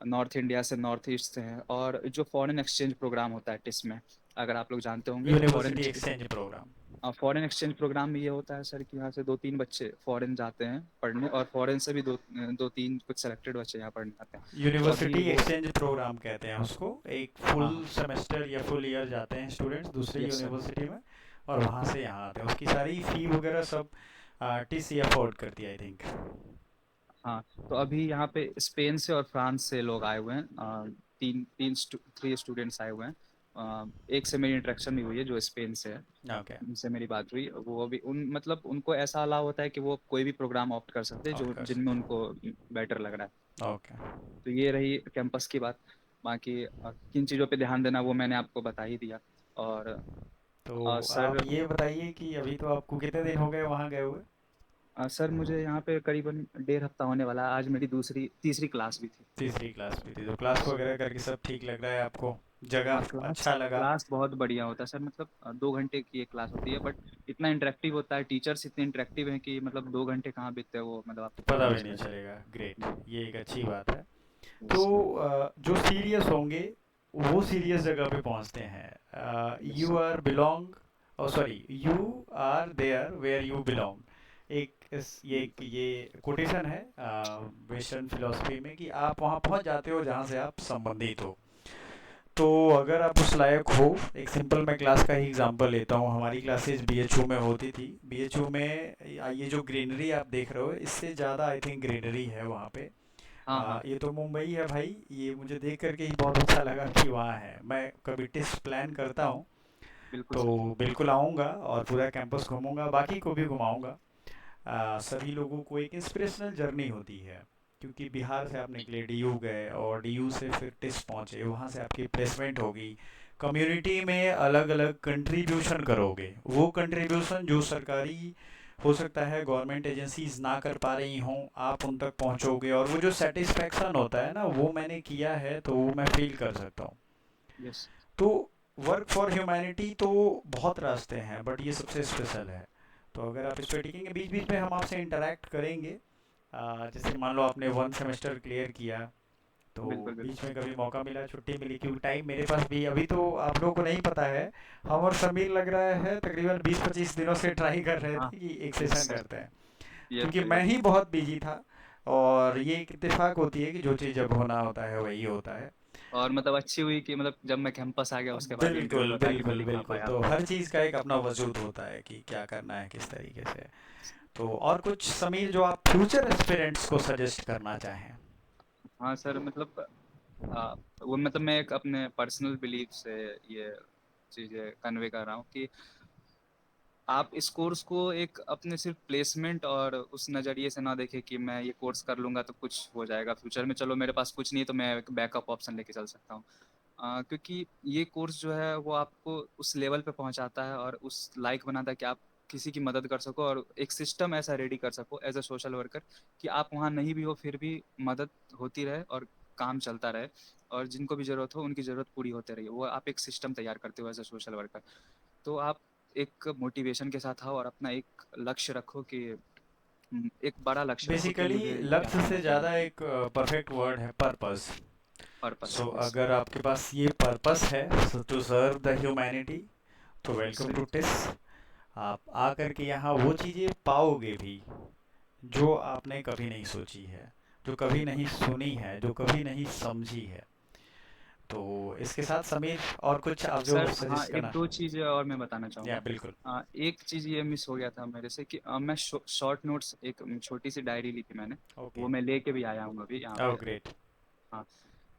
नॉर्थ इंडिया से, नॉर्थ ईस्ट से हैं। और जो फॉरेन एक्सचेंज प्रोग्राम होता है टिस में, अगर आप लोग जानते होंगे तो university exchange program. Foreign exchange program में ये होता है सर कि यहाँ से 2-3 बच्चे फॉरेन जाते हैं पढ़ने, और फॉरेन से भी 2-3 कुछ सेलेक्टेड बच्चे यहाँ पढ़ने आते हैं। तो यूनिवर्सिटी अभी वो एक्सचेंज प्रोग्राम कहते हैं उसको। एक फुल हाँ हाँ सेमेस्टर या फुल ईयर जाते हैं स्टूडेंट्स दूसरी यस सर। यूनिवर्सिटी में, और वहाँ से यहाँ आते हैं, उसकी सारी फी वगैरह सब टीसी अफोर्ड करती है आई थिंक। हाँ तो अभी यहाँ पे स्पेन से और फ्रांस से लोग आए हुए हैं, तीन तीन 3 स्टूडेंट्स आए हुए हैं। एक से मेरी इंटरेक्शन भी हुई है जो स्पेन से है, ओके। उनसे मेरी बात हुई। वो अभी उन मतलब उनको ऐसा अलाउ होता है कि वो कोई भी प्रोग्राम ऑप्ट कर सकते हैं आउट जो कर जिनमें सकते उनको बेटर लग रहा है। हैं। ओके। तो ये रही कैंपस की बात। बाकी किन चीज़ों पे ध्यान देना वो मैंने आपको बता ही दिया। और तो आप सर ये बताइए कि अभी तो आपको कितने दिन हो गए वहाँ गए हुए। सर मुझे यहाँ पे करीबन 1.5 हफ्ता होने वाला है, आज मेरी तीसरी क्लास भी थी। तीसरी क्लास में थी तो क्लास वगैरह करके सब ठीक लग रहा है आपको, जगह क्लास अच्छा लगा। क्लास बहुत बढ़िया होता है सर, मतलब 2 घंटे की एक क्लास होती है, बट इतना इंटरेक्टिव होता है, टीचर्स इतने इंटरेक्टिव हैं कि मतलब 2 घंटे कहाँ बीतते हैं वो मतलब आपको पता पता नहीं भी नहीं चलेगा। चलेगा, ग्रेट, जी ये एक अच्छी बात है। तो यस जो सीरियस होंगे वो सीरियस जगह पे पहुंचते हैं। Yes you are belong, oh sorry, you are there where you belong, बिल्कुल। ये कोटेशन है वेस्टर्न फिलोसफी में कि आप वहाँ पहुँच जाते हो जहाँ से आप संबंधित हो। तो अगर आप उस लायक हो, एक सिंपल मैं क्लास का ही एग्जांपल लेता हूँ, हमारी क्लासेस बीएचयू में होती थी। बीएचयू में ये जो ग्रीनरी आप देख रहे हो इससे ज़्यादा आई थिंक ग्रीनरी है वहाँ पे। हाँ हाँ ये तो मुंबई है भाई, ये मुझे देख करके ही बहुत अच्छा लगा कि वहाँ है। मैं कभी टिस्ट प्लान करता हूँ बिल्कुल तो सर। बिल्कुल आऊँगा और पूरा कैंपस घूमूंगा, बाकी को भी घुमाऊंगा। सभी लोगों को एक इंस्पिरेशनल जर्नी होती है, क्योंकि बिहार से आप निकले, डीयू गए और डीयू से फिर टिस्ट पहुँचे, वहाँ से आपकी प्लेसमेंट होगी, कम्युनिटी में अलग अलग कंट्रीब्यूशन करोगे, वो कंट्रीब्यूशन जो सरकारी हो सकता है गवर्नमेंट एजेंसीज ना कर पा रही हों, आप उन तक पहुंचोगे, और वो जो सेटिस्फेक्शन होता है ना, वो मैंने किया है तो वो मैं फील कर सकता हूँ। यस तो वर्क फॉर ह्यूमैनिटी तो बहुत रास्ते हैं बट ये सबसे स्पेशल है। तो अगर आप इस पे टिकेंगे, बीच बीच में हम आपसे इंटरेक्ट करेंगे। जैसे मान लो आपने 1 सेमेस्टर क्लियर किया, तो बिल्कुल बीच बिल्कुल। में कभी मौका मिला, छुट्टी मिली, क्योंकि टाइम मेरे पास भी अभी तो आप लोगों को नहीं पता है, हम और समीर लग रहा है तकरीबन 20-25 दिनों से ट्राई कर रहे हाँ। थे कि एक यस सेशन सर। करते हैं, यस क्योंकि सर मैं यस। ही बहुत बिजी था। और ये एक इत्तेफाक होती है कि जो चीज़ जब होना होता है वही होता है। और मतलब अच्छी हुई कि मतलब जब मैं कैंपस आ गया उसके बाद इंटरव्यू बिल्कुल हुआ ताकि मैं बिल्कुल दिखा बिल्कुल, पाया। तो हर चीज़ का एक अपना वजूद होता है कि क्या करना है किस तरीके से। तो और कुछ समीर जो आप फ्यूचर एस्पिरेंट्स को सजेस्ट करना चाहें? हाँ सर, मतलब आ, वो मतलब मैं एक अपने पर्सनल बिलीफ से ये चीज़ें कन्वे कर रहा हूँ कि आप इस कोर्स को एक अपने सिर्फ प्लेसमेंट और उस नज़रिए से ना देखें कि मैं ये कोर्स कर लूँगा तो कुछ हो जाएगा फ्यूचर में, चलो मेरे पास कुछ नहीं है तो मैं एक बैकअप ऑप्शन लेके चल सकता हूँ। क्योंकि ये कोर्स जो है वो आपको उस लेवल पे पहुंचाता है और उस लायक बनाता है कि आप किसी की मदद कर सको और एक सिस्टम ऐसा रेडी कर सको एज अ सोशल वर्कर कि आप वहाँ नहीं भी हो फिर भी मदद होती रहे और काम चलता रहे, और जिनको भी ज़रूरत हो उनकी ज़रूरत पूरी होते रही, वो आप एक सिस्टम तैयार करते हो एज अ सोशल वर्कर। तो आप एक मोटिवेशन के साथ आओ और अपना एक लक्ष्य रखो कि एक बड़ा लक्ष्य रखो कि बेसिकली मुझे यहाँ लक्ष्य से पहुँचना है। ज़्यादा एक परफेक्ट वर्ड है पर्पस। Purpose, so yes. अगर आपके पास ये पर्पस है टू सर्व द ह्यूमैनिटी, तो yes welcome sir. To this. आप आकर के यहाँ वो चीज़ें पाओगे भी जो आपने कभी नहीं सोची है, जो कभी नहीं सुनी है, जो कभी नहीं समझी है। तो इसके साथ समीर और कुछ आप जो सर हाँ, सजेस्ट एक करना? दो चीज़ें और मैं बताना या चाहूँगा। बिल्कुल। एक चीज़ ये मिस हो गया था मेरे से कि मैं शॉर्ट नोट्स, एक छोटी सी डायरी ली थी मैंने, ओके। वो मैं लेके भी आया हूँ अभी यहाँ पे। Oh great. हाँ।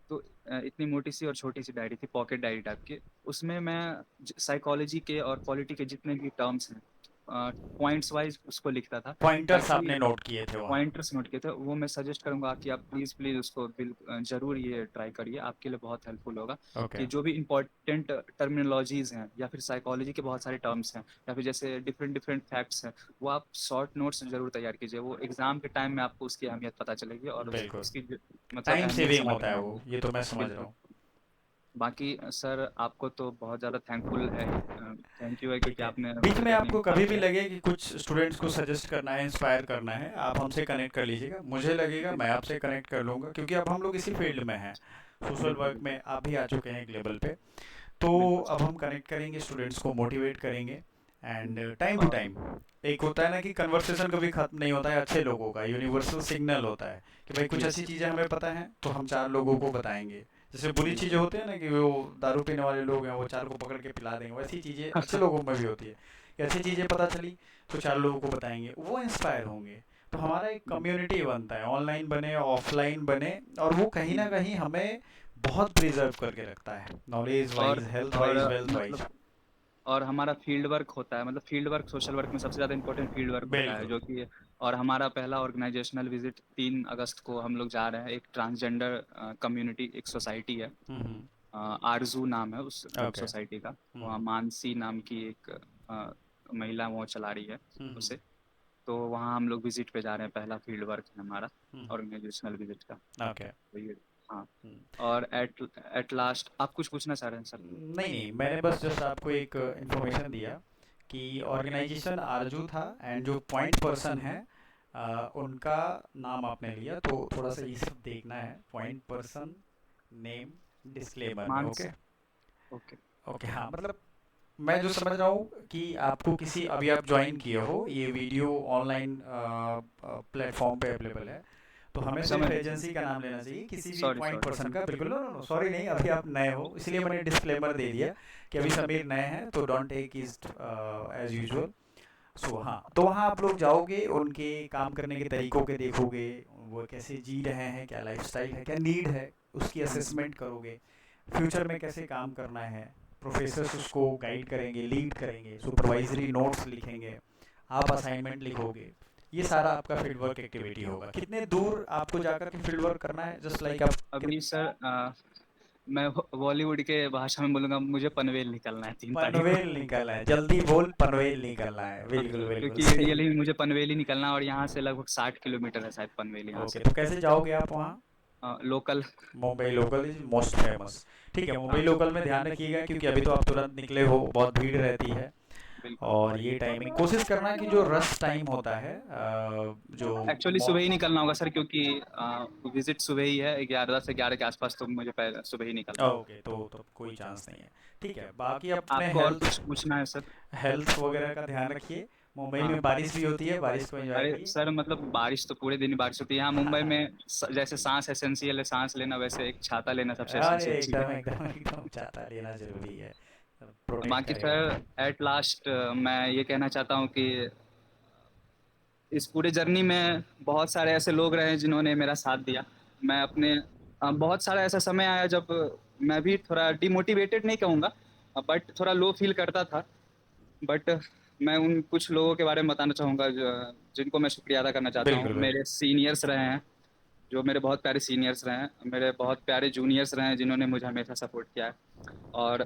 तो इतनी मोटी सी और छोटी सी डायरी थी, पॉकेट डायरी टाइप की। उसमें मैं साइकोलॉजी के और पॉलिटी के जितने भी टर्म्स हैं पॉइंट्स वाइज उसको लिखता था, पॉइंटर्स ताकि आपने नोट किए थे वहाँ? पॉइंटर्स नोट किए थे। वो मैं सजेस्ट करूंगा कि आप प्लीज़ प्लीज़ उसको ज़रूर ये ट्राई करिए, आपके लिए बहुत हेल्पफुल होगा। ओके। कि जो भी इंपॉर्टेंट टर्मिनोलॉजीज़ हैं या फिर साइकोलॉजी के बहुत सारे टर्म्स हैं या फिर जैसे डिफरेंट डिफरेंट फैक्ट्स हैं, वो आप शॉर्ट नोट्स ज़रूर तैयार कीजिए। वो एग्ज़ाम के टाइम में आपको उसकी अहमियत पता चलेगी और बिल्कुल। उसकी मतलब टाइम अहमियत सेविंग समझ होता में है आएगी। वो, ये तो मैं समझ रहा बिल्कुल। हूँ। बाकी सर आपको तो बहुत ज़्यादा थैंकफुल है, थैंक यू है ठीक क्योंकि है। आपने बीच मुझे में करने का आपको मौका कभी भी दिया। लगे कि कुछ स्टूडेंट्स को सजेस्ट करना है, इंस्पायर करना है, आप हमसे कनेक्ट कर लीजिएगा, मुझे लगेगा मैं आपसे कनेक्ट कर लूँगा, क्योंकि अब हम लोग इसी फील्ड में हैं, सोशल बिल्कुल वर्क बिल्कुल। में आप भी आ चुके हैं एक लेवल पे। तो बिल्कुल अब सर। हम कनेक्ट करेंगे, स्टूडेंट्स को मोटिवेट करेंगे। एंड टाइम टू और टाइम एक होता है ना कि कन्वर्सेशन कभी ख़त्म नहीं होता है अच्छे लोगों का, यूनिवर्सल सिग्नल होता है कि भाई कुछ यस अच्छी सर। चीज़ें हमें पता हैं तो हम 4 लोगों को बताएंगे। जैसे बुरी चीज़ें बिल्कुल। होती है ना कि वो दारू पीने वाले लोग हैं, वो 4 को पकड़ के पिला देंगे, वैसी चीज़ें अच्छे लोगों में भी होती है कि अच्छी चीज़ें पता चली तो 4 लोगों को बताएंगे, वो इंस्पायर होंगे। तो हमारा एक कम्युनिटी बनता है, ऑनलाइन बने ऑफलाइन बने, और वो कहीं ना कहीं हमें बहुत प्रिजर्व करके रखता है, नॉलेज वाइज, हेल्थ और वाइज, वेल्थ वाइज। मतलब और हमारा फील्ड वर्क होता है, मतलब फील्ड वर्क सोशल वर्क में सबसे ज़्यादा इंपॉर्टेंट फील्ड वर्क होता है बिल्कुल। जो कि। और हमारा पहला ऑर्गेनाइजेशनल विजिट 3 अगस्त को हम लोग जा रहे हैं, एक ट्रांसजेंडर कम्युनिटी, एक सोसाइटी है, हम्म। आरजू नाम है उस ओके। सोसाइटी का। वहाँ हम्म। मानसी नाम की एक अ, महिला वो चला रही है हम्म। उसे। तो वहाँ हम लोग विजिट पे जा रहे हैं, पहला फील्ड वर्क है हमारा हम्म। ऑर्गेनाइजेशनल विजिट का। ओके। तो ये। हाँ। हम्म। और एट लास्ट आप कुछ पूछना चाह रहे हैं सर? नहीं नहीं, मैंने बस जस्ट आपको एक इंफॉर्मेशन दिया कि ऑर्गेनाइजेशन आरजू था, एंड जो पॉइंट पर्सन है उनका नाम आपने लिया, तो थोड़ा सा ये सब देखना है, पॉइंट पर्सन नेम डिस्क्लेमर में। ओके। मानस। ओके। ओके हाँ, मतलब मैं जो समझ रहा हूँ कि आपको किसी, अभी आप ज्वाइन किए हो, ये वीडियो ऑनलाइन प्लेटफॉर्म पे अवेलेबल है, तो हमें सिर्फ समझ गए सर। एजेंसी का नाम लेना चाहिए, किसी भी सॉरी पॉइंट सॉरी। पर्सन का। बिल्कुल, नो नो नो, सॉरी नहीं, अभी आप नए हो इसलिए मैंने डिस्क्लेमर दे दिया कि अभी समीर नए हैं, तो don't take is as usual. So हाँ, तो वहाँ आप लोग जाओगे, उनके काम करने के तरीकों के देखोगे, वो कैसे जी रहे हैं, क्या लाइफस्टाइल है, क्या नीड है, उसकी असेसमेंट करोगे, फ्यूचर में कैसे काम करना है, प्रोफेसर्स उसको गाइड करेंगे, लीड करेंगे, सुपरवाइजरी नोट्स लिखेंगे, आप असाइनमेंट लिखोगे। ये सारा आपका फील्ड वर्क एक्टिविटी होगा। कितने दूर आपको जाकर के फील्ड वर्क करना है, जस्ट लाइक आप अभी सर मैं बॉलीवुड के भाषा में बोलूँगा, मुझे पनवेल निकलना है 3 तारीख को। पनवेल निकलना है, जल्दी बोल, पनवेल निकलना है, हाँ, बिल्कुल बिल्कुल क्योंकि सही। रियली मुझे पनवेल ही निकलना है और यहाँ से लगभग 60 किलोमीटर है शायद पनवेल यहाँ ओके, से। तो कैसे जाओगे आप वहाँ? Local. Mumbai local is most famous. ठीक है, मुंबई हाँ। लोकल में ध्यान रखिएगा, क्योंकि अभी तो आप तुरंत निकले हो, बहुत भीड़ रहती है। बिल्कुल। और ये टाइमिंग कोशिश करना कि जो रश टाइम होता है जो एक्चुअली मॉ सुबह ही निकलना होगा सर, क्योंकि विजिट सुबह ही है, 11 से 11 के आसपास, तो मुझे पहले सुबह ही निकलना होगा। ओके, तो कोई चांस नहीं है। ठीक है, बाकी अपने आपको और हेल्थ कुछ पूछना है सर? हेल्थ वगैरह का ध्यान रखिए। मुंबई हाँ। में बारिश भी होती है, बारिश को एंजॉय अरे करिए। सर, मतलब बारिश तो पूरे दिन ही बारिश होती है यहाँ मुंबई में। जैसे सांस एसेंशियल है, सांस लेना, वैसे एक छाता लेना सबसे अरे एसेंशियल चीज है। एकदम एकदम एकदम छाता लेना जरूरी है, प्रोटेक्ट बाकी करेगा। सर, एट लास्ट मैं ये कहना चाहता हूँ कि इस पूरे जर्नी में बहुत सारे ऐसे लोग रहे हैं जिन्होंने मेरा साथ दिया। मैं अपने बहुत सारा ऐसा समय आया जब मैं भी थोड़ा डिमोटिवेटेड नहीं कहूँगा, बट थोड़ा लो फील करता था। बट मैं उन कुछ लोगों के बारे में बताना चाहूँगा जिनको मैं शुक्रिया अदा करना चाहता हूँ। बिल्कुल बिल्कुल। मेरे सीनियर्स रहे हैं, जो मेरे बहुत प्यारे सीनियर्स रहे हैं, मेरे बहुत प्यारे जूनियर्स रहे हैं जिन्होंने मुझे हमेशा सपोर्ट किया है। और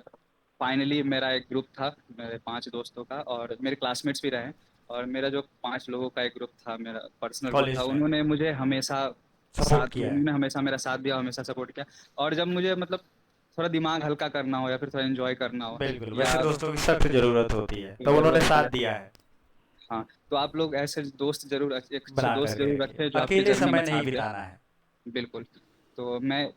फाइनली मेरा एक ग्रुप था, मेरे 5 दोस्तों का, और मेरे क्लासमेट्स भी रहे। और मेरा जो 5 लोगों का एक ग्रुप था, मेरा पर्सनल ग्रुप था, कॉलेज में उन्होंने मुझे हमेशा सपोर्ट किया है। उन्होंने हमेशा मेरा साथ दिया, हमेशा सपोर्ट किया। और जब मुझे मतलब थोड़ा दिमाग हल्का करना हो, या फिर थोड़ा एंजॉय करना हो, बिल्कुल, या वैसे दोस्तों की सख्त ज़रूरत होती है, तब उन्होंने ज़रूरत होती साथ है, दिया है। हाँ, तो आप लोग ऐसे दोस्त जरूर, एक अच्छे बना दोस्त करके जरूर रखिए, रखें जो आपकी अकेले जर्नी में समय साथ नहीं दे। बिताना है। बिल्कुल। तो मैं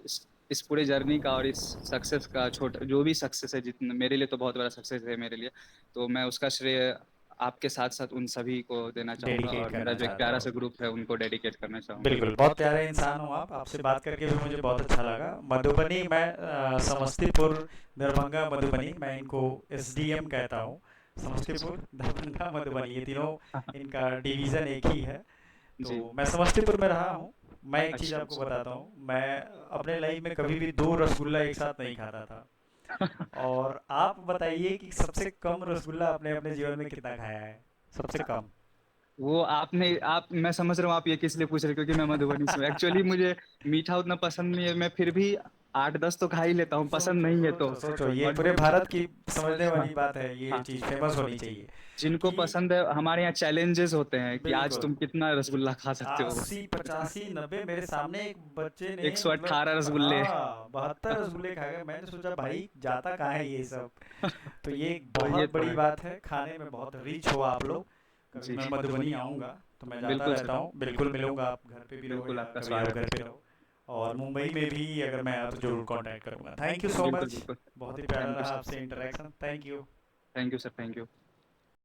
इस पूरे जर्नी का और इस सक्सेस का, छोटा जो भी सक्सेस है, जितना मेरे लिए तो बहुत बड़ा सक्सेस है मेरे लिए, तो मैं उसका श्रेय आपके साथ साथ उन सभी को देना चाहूँगा, डेडिकेट और मेरा करना जो एक चाहता प्यारा हूँ। सा ग्रुप है उनको डेडिकेट करना चाहूँगा। बिल्कुल, बहुत प्यारे इंसान हो आप, आपसे बात करके भी मुझे बहुत अच्छा लगा। मधुबनी, मैं समस्तीपुर, दरभंगा, मधुबनी, मैं इनको एसडीएम कहता हूँ। समस्तीपुर, दरभंगा, मधुबनी, ये तीनों इनका डिवीज़न एक ही है। जी। तो मैं समस्तीपुर में रहा हूँ। मैं एक चीज़ अच्छा आपको अच्छा। बताता हूँ, मैं अपने लाइफ में कभी भी 2 रसगुल्ला एक साथ नहीं खाता था। और आप बताइए कि सबसे कम रसगुल्ला आपने अपने जीवन में कितना खाया है? सबसे कम? वो आप मैं समझ रहा हूँ आप ये किस लिए पूछ रहे हैं, क्योंकि मैं मधुबनी से हूँ। एक्चुअली मुझे मीठा उतना पसंद नहीं है, मैं फिर भी 8-10 तो खा ही लेता हूँ, पसंद सोचो नहीं है तो। सोचो सोचो, ये और पूरे जब भारत की समझने हाँ वाली बात है, ये हाँ, चीज़ फेमस होनी चाहिए जिनको कि पसंद है, हमारे यहाँ चैलेंजेस होते हैं कि आज बिल्कुल तुम कितना रसगुल्ला खा सकते हो। 80 85 90, मेरे सामने एक बच्चे ने मतलब 118 रसगुल्ले। हाँ 72 रसगुल्ले खा गए। मैंने सोचा भाई जाता कहाँ है ये सब। तो ये एक तो ये बहुत तो बड़ी है। बात है, खाने में बहुत रिच हो आप लोग। कभी जी। मैं मधुबनी आऊँगा तो मैं जाता बिल्कुल रहता सर। हूँ, बिल्कुल मिलूंगा। आप घर पे भी रहो बिल्कुल, या आपका कभी आप स्वागत घर है। पे रहो। और मुंबई में भी अगर मैं आया तो जरूर कांटेक्ट करूंगा। थैंक यू सो बिल्कुल मच, बिल्कुल। बहुत ही प्यारा थैंक यू रहा सर। आपसे interaction. Thank you. Thank you sir. Thank you.